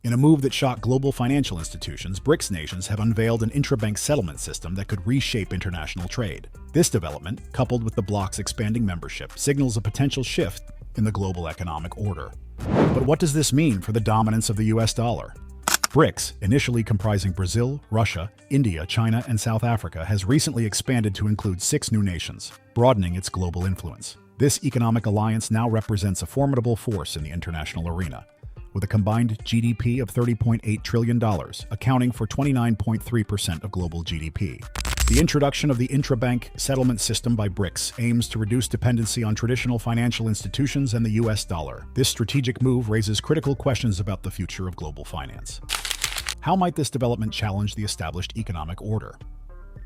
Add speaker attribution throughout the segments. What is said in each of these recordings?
Speaker 1: In a move that shocked global financial institutions, BRICS nations have unveiled an intrabank settlement system that could reshape international trade. This development, coupled with the bloc's expanding membership, signals a potential shift in the global economic order. But what does this mean for the dominance of the US dollar? BRICS, initially comprising Brazil, Russia, India, China, and South Africa, has recently expanded to include 6 new nations, broadening its global influence. This economic alliance now represents a formidable force in the international arena, with a combined GDP of $30.8 trillion, accounting for 29.3% of global GDP. The introduction of the intrabank settlement system by BRICS aims to reduce dependency on traditional financial institutions and the US dollar. This strategic move raises critical questions about the future of global finance. How might this development challenge the established economic order?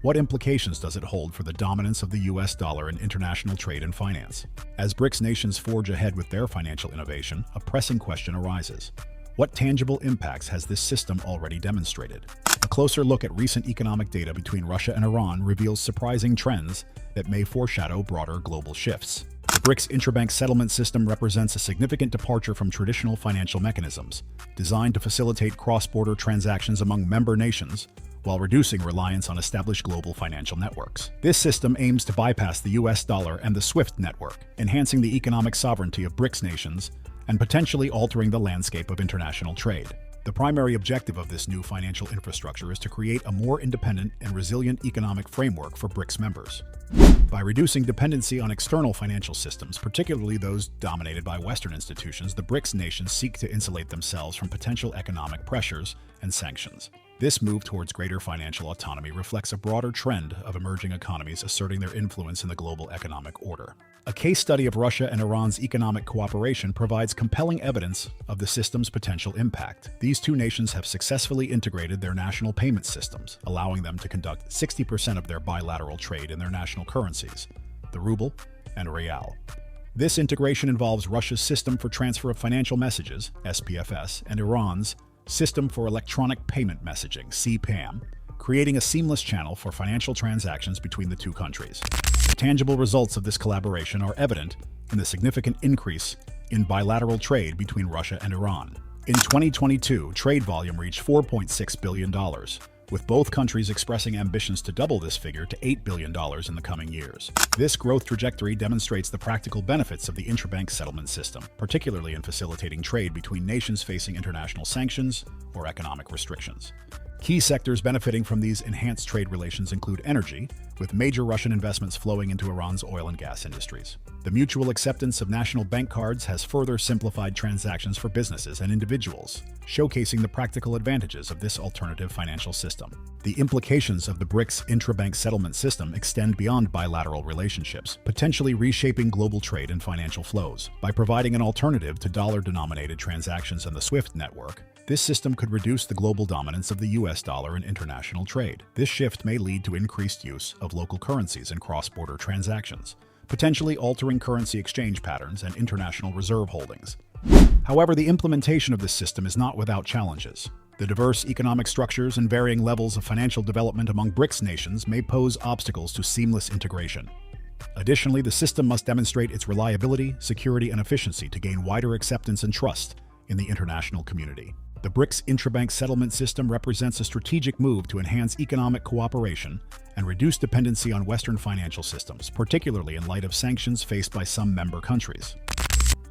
Speaker 1: What implications does it hold for the dominance of the US dollar in international trade and finance? As BRICS nations forge ahead with their financial innovation, a pressing question arises. What tangible impacts has this system already demonstrated? A closer look at recent economic data between Russia and Iran reveals surprising trends that may foreshadow broader global shifts. The BRICS intrabank settlement system represents a significant departure from traditional financial mechanisms, designed to facilitate cross-border transactions among member nations, while reducing reliance on established global financial networks. This system aims to bypass the US dollar and the SWIFT network, enhancing the economic sovereignty of BRICS nations and potentially altering the landscape of international trade. The primary objective of this new financial infrastructure is to create a more independent and resilient economic framework for BRICS members. By reducing dependency on external financial systems, particularly those dominated by Western institutions, the BRICS nations seek to insulate themselves from potential economic pressures and sanctions. This move towards greater financial autonomy reflects a broader trend of emerging economies asserting their influence in the global economic order. A case study of Russia and Iran's economic cooperation provides compelling evidence of the system's potential impact. These two nations have successfully integrated their national payment systems, allowing them to conduct 60% of their bilateral trade in their national currencies, the ruble and rial. This integration involves Russia's System for Transfer of Financial Messages, SPFS, and Iran's System for Electronic Payment Messaging, CPAM, creating a seamless channel for financial transactions between the two countries. The tangible results of this collaboration are evident in the significant increase in bilateral trade between Russia and Iran. In 2022, trade volume reached $4.6 billion, with both countries expressing ambitions to double this figure to $8 billion in the coming years. This growth trajectory demonstrates the practical benefits of the intrabank settlement system, particularly in facilitating trade between nations facing international sanctions or economic restrictions. Key sectors benefiting from these enhanced trade relations include energy, with major Russian investments flowing into Iran's oil and gas industries. The mutual acceptance of national bank cards has further simplified transactions for businesses and individuals, showcasing the practical advantages of this alternative financial system. The implications of the BRICS intrabank settlement system extend beyond bilateral relationships, potentially reshaping global trade and financial flows. By providing an alternative to dollar-denominated transactions in the SWIFT network, this system could reduce the global dominance of the US dollar in international trade. This shift may lead to increased use of local currencies in cross-border transactions, potentially altering currency exchange patterns and international reserve holdings. However, the implementation of this system is not without challenges. The diverse economic structures and varying levels of financial development among BRICS nations may pose obstacles to seamless integration. Additionally, the system must demonstrate its reliability, security, and efficiency to gain wider acceptance and trust in the international community. The BRICS intrabank settlement system represents a strategic move to enhance economic cooperation and reduce dependency on Western financial systems, particularly in light of sanctions faced by some member countries.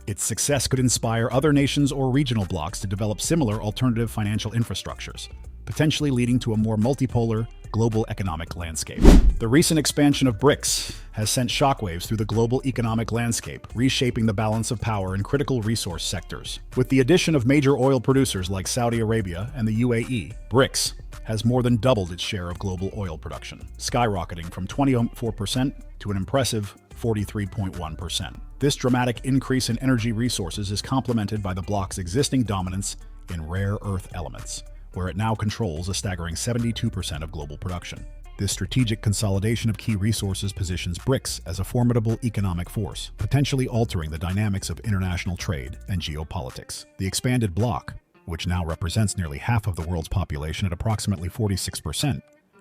Speaker 1: Its success could inspire other nations or regional blocs to develop similar alternative financial infrastructures, potentially leading to a more multipolar global economic landscape. The recent expansion of BRICS has sent shockwaves through the global economic landscape, reshaping the balance of power in critical resource sectors. With the addition of major oil producers like Saudi Arabia and the UAE, BRICS has more than doubled its share of global oil production, skyrocketing from 24% to an impressive 43.1%. This dramatic increase in energy resources is complemented by the bloc's existing dominance in rare earth elements, where it now controls a staggering 72% of global production. This strategic consolidation of key resources positions BRICS as a formidable economic force, potentially altering the dynamics of international trade and geopolitics. The expanded bloc, which now represents nearly half of the world's population at approximately 46%,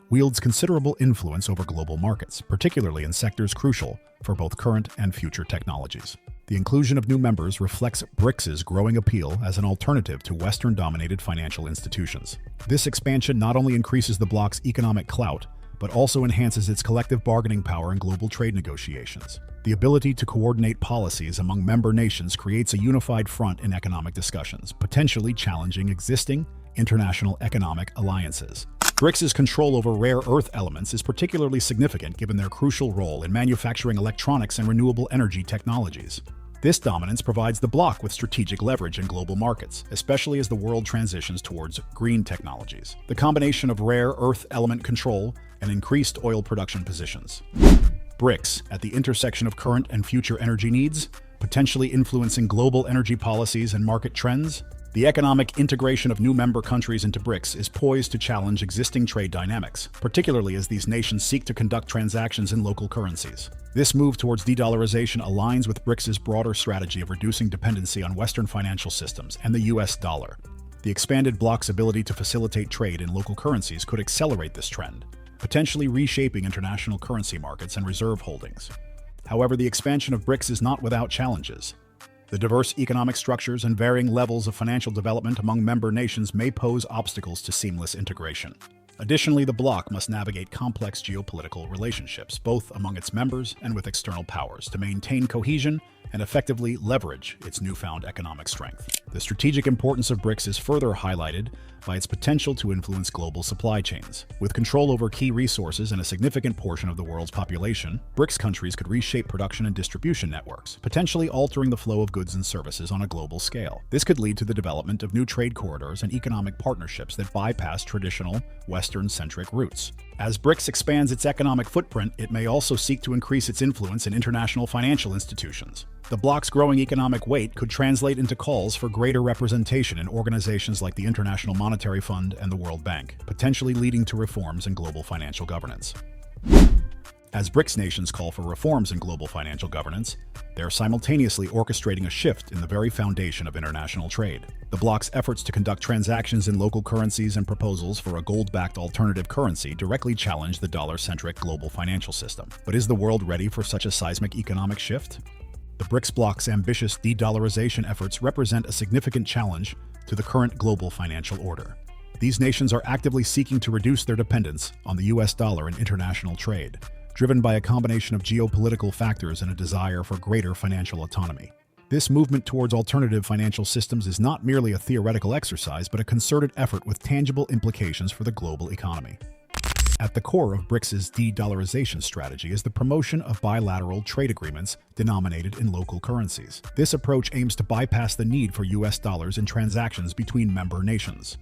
Speaker 1: wields considerable influence over global markets, particularly in sectors crucial for both current and future technologies. The inclusion of new members reflects BRICS's growing appeal as an alternative to Western-dominated financial institutions. This expansion not only increases the bloc's economic clout, but also enhances its collective bargaining power in global trade negotiations. The ability to coordinate policies among member nations creates a unified front in economic discussions, potentially challenging existing international economic alliances. BRICS's control over rare earth elements is particularly significant given their crucial role in manufacturing electronics and renewable energy technologies. This dominance provides the bloc with strategic leverage in global markets, especially as the world transitions towards green technologies. The combination of rare earth element control and increased oil production positions BRICS at the intersection of current and future energy needs, potentially influencing global energy policies and market trends. The economic integration of new member countries into BRICS is poised to challenge existing trade dynamics, particularly as these nations seek to conduct transactions in local currencies. This move towards de-dollarization aligns with BRICS's broader strategy of reducing dependency on Western financial systems and the US dollar. The expanded bloc's ability to facilitate trade in local currencies could accelerate this trend, potentially reshaping international currency markets and reserve holdings. However, the expansion of BRICS is not without challenges. The diverse economic structures and varying levels of financial development among member nations may pose obstacles to seamless integration. Additionally, the bloc must navigate complex geopolitical relationships, both among its members and with external powers, to maintain cohesion and effectively leverage its newfound economic strength. The strategic importance of BRICS is further highlighted by its potential to influence global supply chains. With control over key resources and a significant portion of the world's population, BRICS countries could reshape production and distribution networks, potentially altering the flow of goods and services on a global scale. This could lead to the development of new trade corridors and economic partnerships that bypass traditional Western-centric routes. As BRICS expands its economic footprint, it may also seek to increase its influence in international financial institutions. The bloc's growing economic weight could translate into calls for greater representation in organizations like the International Monetary Fund and the World Bank, potentially leading to reforms in global financial governance. As BRICS nations call for reforms in global financial governance, they are simultaneously orchestrating a shift in the very foundation of international trade. The bloc's efforts to conduct transactions in local currencies and proposals for a gold-backed alternative currency directly challenge the dollar-centric global financial system. But is the world ready for such a seismic economic shift? The BRICS bloc's ambitious de-dollarization efforts represent a significant challenge to the current global financial order. These nations are actively seeking to reduce their dependence on the US dollar in international trade, driven by a combination of geopolitical factors and a desire for greater financial autonomy. This movement towards alternative financial systems is not merely a theoretical exercise, but a concerted effort with tangible implications for the global economy. At the core of BRICS's de-dollarization strategy is the promotion of bilateral trade agreements denominated in local currencies. This approach aims to bypass the need for US dollars in transactions between member nations,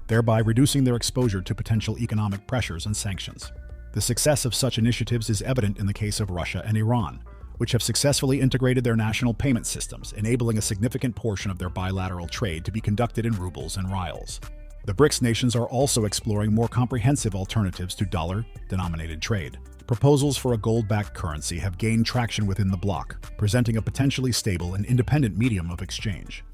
Speaker 1: thereby reducing their exposure to potential economic pressures and sanctions. The success of such initiatives is evident in the case of Russia and Iran, which have successfully integrated their national payment systems, enabling a significant portion of their bilateral trade to be conducted in rubles and rials. The BRICS nations are also exploring more comprehensive alternatives to dollar-denominated trade. Proposals for a gold-backed currency have gained traction within the bloc, presenting a potentially stable and independent medium of exchange.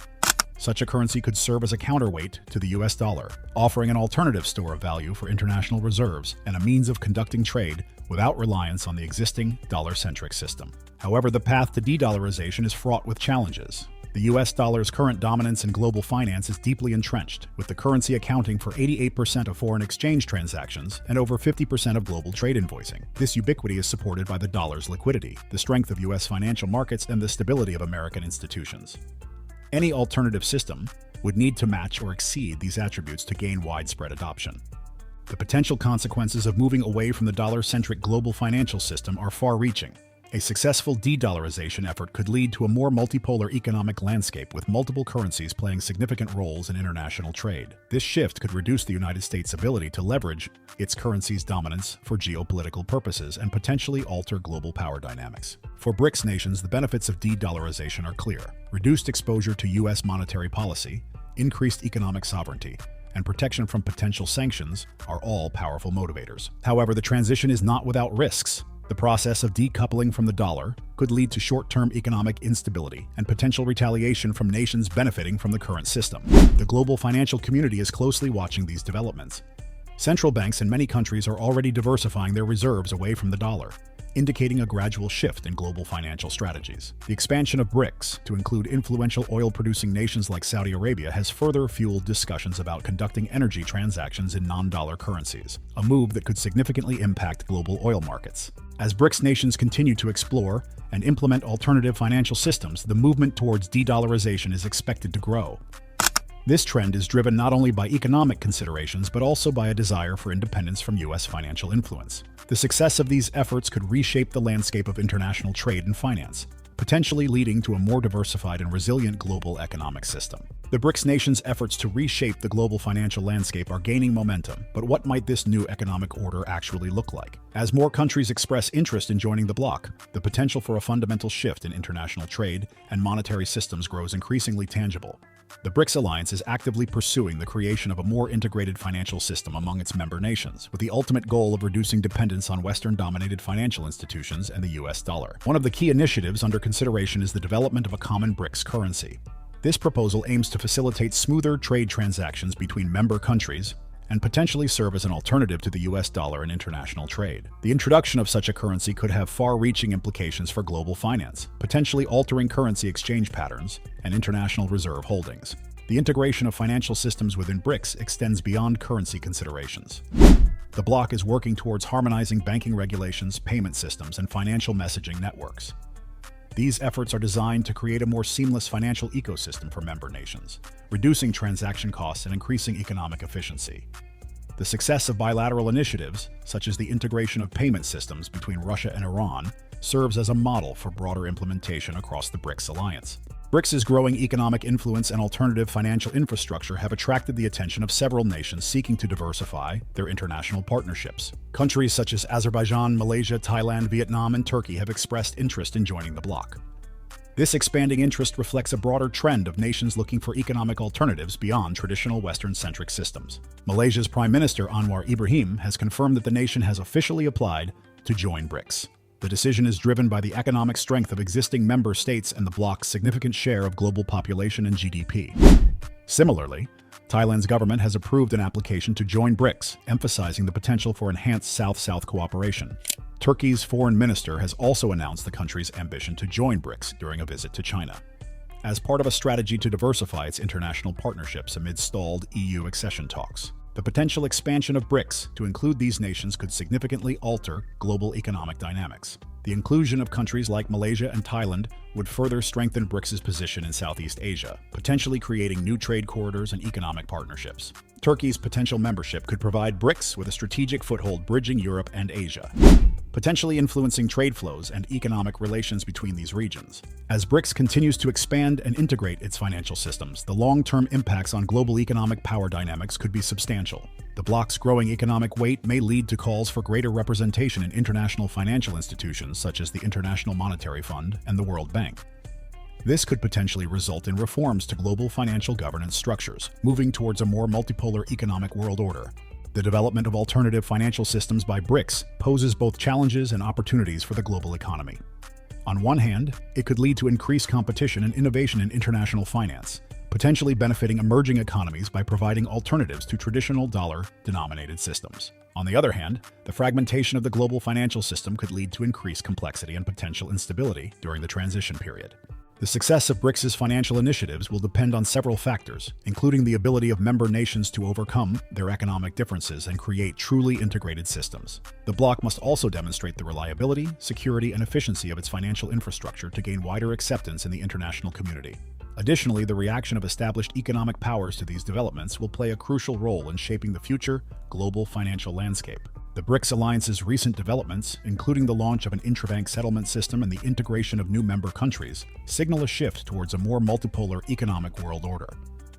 Speaker 1: Such a currency could serve as a counterweight to the US dollar, offering an alternative store of value for international reserves and a means of conducting trade without reliance on the existing dollar-centric system. However, the path to de-dollarization is fraught with challenges. The US dollar's current dominance in global finance is deeply entrenched, with the currency accounting for 88% of foreign exchange transactions and over 50% of global trade invoicing. This ubiquity is supported by the dollar's liquidity, the strength of US financial markets, and the stability of American institutions. Any alternative system would need to match or exceed these attributes to gain widespread adoption. The potential consequences of moving away from the dollar-centric global financial system are far-reaching. A successful de-dollarization effort could lead to a more multipolar economic landscape with multiple currencies playing significant roles in international trade. This shift could reduce the United States' ability to leverage its currency's dominance for geopolitical purposes and potentially alter global power dynamics. For BRICS nations, the benefits of de-dollarization are clear. Reduced exposure to U.S. monetary policy, increased economic sovereignty, and protection from potential sanctions are all powerful motivators. However, the transition is not without risks. The process of decoupling from the dollar could lead to short-term economic instability and potential retaliation from nations benefiting from the current system. The global financial community is closely watching these developments. Central banks in many countries are already diversifying their reserves away from the dollar, indicating a gradual shift in global financial strategies. The expansion of BRICS to include influential oil-producing nations like Saudi Arabia has further fueled discussions about conducting energy transactions in non-dollar currencies, a move that could significantly impact global oil markets. As BRICS nations continue to explore and implement alternative financial systems, the movement towards de-dollarization is expected to grow. This trend is driven not only by economic considerations but also by a desire for independence from U.S. financial influence. The success of these efforts could reshape the landscape of international trade and finance, potentially leading to a more diversified and resilient global economic system. The BRICS nations' efforts to reshape the global financial landscape are gaining momentum, but what might this new economic order actually look like? As more countries express interest in joining the bloc, the potential for a fundamental shift in international trade and monetary systems grows increasingly tangible. The BRICS alliance is actively pursuing the creation of a more integrated financial system among its member nations, with the ultimate goal of reducing dependence on Western-dominated financial institutions and the US dollar. One of the key initiatives under consideration is the development of a common BRICS currency. This proposal aims to facilitate smoother trade transactions between member countries and potentially serve as an alternative to the US dollar in international trade. The introduction of such a currency could have far-reaching implications for global finance, potentially altering currency exchange patterns and international reserve holdings. The integration of financial systems within BRICS extends beyond currency considerations. The bloc is working towards harmonizing banking regulations, payment systems, and financial messaging networks. These efforts are designed to create a more seamless financial ecosystem for member nations, reducing transaction costs and increasing economic efficiency. The success of bilateral initiatives, such as the integration of payment systems between Russia and Iran, serves as a model for broader implementation across the BRICS alliance. BRICS's growing economic influence and alternative financial infrastructure have attracted the attention of several nations seeking to diversify their international partnerships. Countries such as Azerbaijan, Malaysia, Thailand, Vietnam, and Turkey have expressed interest in joining the bloc. This expanding interest reflects a broader trend of nations looking for economic alternatives beyond traditional Western-centric systems. Malaysia's Prime Minister Anwar Ibrahim has confirmed that the nation has officially applied to join BRICS. The decision is driven by the economic strength of existing member states and the bloc's significant share of global population and GDP. Similarly, Thailand's government has approved an application to join BRICS, emphasizing the potential for enhanced South-South cooperation. Turkey's foreign minister has also announced the country's ambition to join BRICS during a visit to China, as part of a strategy to diversify its international partnerships amid stalled EU accession talks. The potential expansion of BRICS to include these nations could significantly alter global economic dynamics. The inclusion of countries like Malaysia and Thailand would further strengthen BRICS's position in Southeast Asia, potentially creating new trade corridors and economic partnerships. Turkey's potential membership could provide BRICS with a strategic foothold bridging Europe and Asia, potentially influencing trade flows and economic relations between these regions. As BRICS continues to expand and integrate its financial systems, the long-term impacts on global economic power dynamics could be substantial. The bloc's growing economic weight may lead to calls for greater representation in international financial institutions such as the International Monetary Fund and the World Bank. This could potentially result in reforms to global financial governance structures, moving towards a more multipolar economic world order. The development of alternative financial systems by BRICS poses both challenges and opportunities for the global economy. On one hand, it could lead to increased competition and innovation in international finance, potentially benefiting emerging economies by providing alternatives to traditional dollar-denominated systems. On the other hand, the fragmentation of the global financial system could lead to increased complexity and potential instability during the transition period. The success of BRICS's financial initiatives will depend on several factors, including the ability of member nations to overcome their economic differences and create truly integrated systems. The bloc must also demonstrate the reliability, security, and efficiency of its financial infrastructure to gain wider acceptance in the international community. Additionally, the reaction of established economic powers to these developments will play a crucial role in shaping the future global financial landscape. The BRICS alliance's recent developments, including the launch of an intrabank settlement system and the integration of new member countries, signal a shift towards a more multipolar economic world order.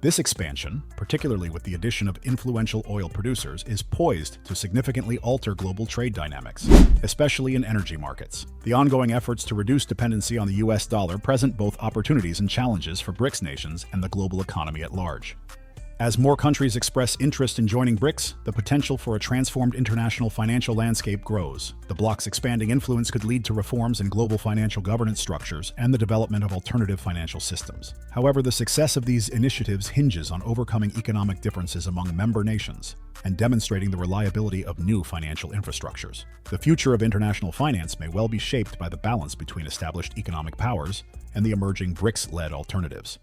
Speaker 1: This expansion, particularly with the addition of influential oil producers, is poised to significantly alter global trade dynamics, especially in energy markets. The ongoing efforts to reduce dependency on the US dollar present both opportunities and challenges for BRICS nations and the global economy at large. As more countries express interest in joining BRICS, the potential for a transformed international financial landscape grows. The bloc's expanding influence could lead to reforms in global financial governance structures and the development of alternative financial systems. However, the success of these initiatives hinges on overcoming economic differences among member nations and demonstrating the reliability of new financial infrastructures. The future of international finance may well be shaped by the balance between established economic powers and the emerging BRICS-led alternatives.